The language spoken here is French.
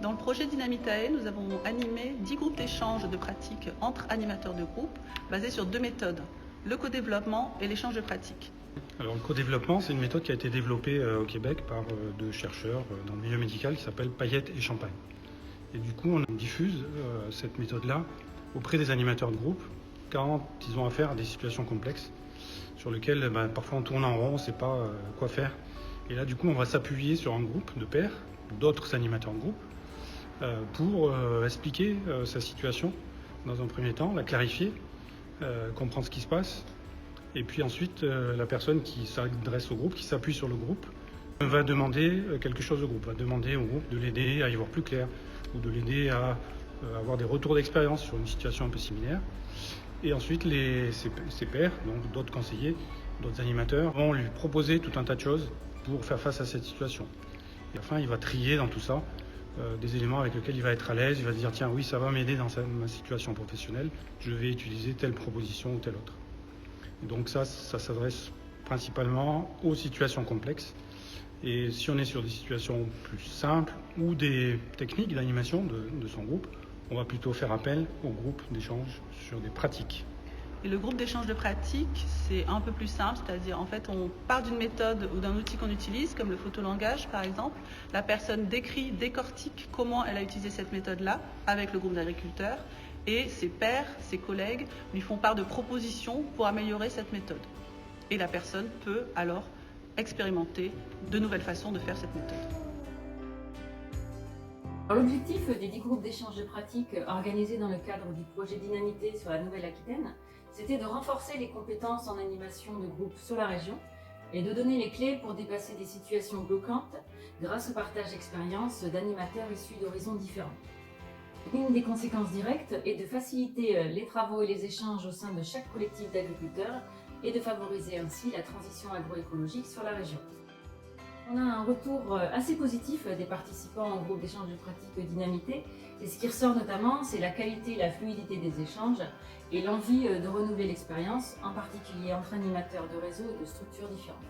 Dans le projet Dynamitae, nous avons animé 10 groupes d'échange de pratiques entre animateurs de groupe basés sur 2 méthodes, le co-développement et l'échange de pratiques. Alors le co-développement, c'est une méthode qui a été développée au Québec par 2 chercheurs dans le milieu médical qui s'appellent Payette et Champagne. Et du coup, on diffuse cette méthode-là auprès des animateurs de groupe quand ils ont affaire à des situations complexes sur lesquelles parfois on tourne en rond, on ne sait pas quoi faire. Et là, du coup, on va s'appuyer sur un groupe de pairs, d'autres animateurs de groupe, pour expliquer sa situation dans un premier temps, la clarifier, comprendre ce qui se passe. Et puis ensuite, la personne qui s'adresse au groupe, qui s'appuie sur le groupe, va demander quelque chose au groupe, va demander au groupe de l'aider à y voir plus clair, ou de l'aider à avoir des retours d'expérience sur une situation un peu similaire. Et ensuite, ses pairs, donc d'autres conseillers, d'autres animateurs, vont lui proposer tout un tas de choses pour faire face à cette situation. Et enfin, il va trier dans tout ça des éléments avec lesquels il va être à l'aise, il va se dire tiens oui, ça va m'aider dans ma situation professionnelle, je vais utiliser telle proposition ou telle autre. Et donc ça s'adresse principalement aux situations complexes. Et si on est sur des situations plus simples ou des techniques d'animation de son groupe, on va plutôt faire appel au groupe d'échange sur des pratiques. Et le groupe d'échange de pratiques, c'est un peu plus simple, c'est-à-dire en fait on part d'une méthode ou d'un outil qu'on utilise, comme le photolangage par exemple. La personne décrit, décortique comment elle a utilisé cette méthode-là avec le groupe d'agriculteurs et ses pairs, ses collègues lui font part de propositions pour améliorer cette méthode. Et la personne peut alors expérimenter de nouvelles façons de faire cette méthode. L'objectif des 10 groupes d'échange de pratiques organisés dans le cadre du projet Dynamité sur la Nouvelle-Aquitaine, c'était de renforcer les compétences en animation de groupe sur la région et de donner les clés pour dépasser des situations bloquantes grâce au partage d'expériences d'animateurs issus d'horizons différents. Une des conséquences directes est de faciliter les travaux et les échanges au sein de chaque collectif d'agriculteurs et de favoriser ainsi la transition agroécologique sur la région. On a un retour assez positif des participants au groupe d'échange de pratiques Dynamité. Et ce qui ressort notamment, c'est la qualité et la fluidité des échanges et l'envie de renouveler l'expérience, en particulier entre animateurs de réseaux et de structures différentes.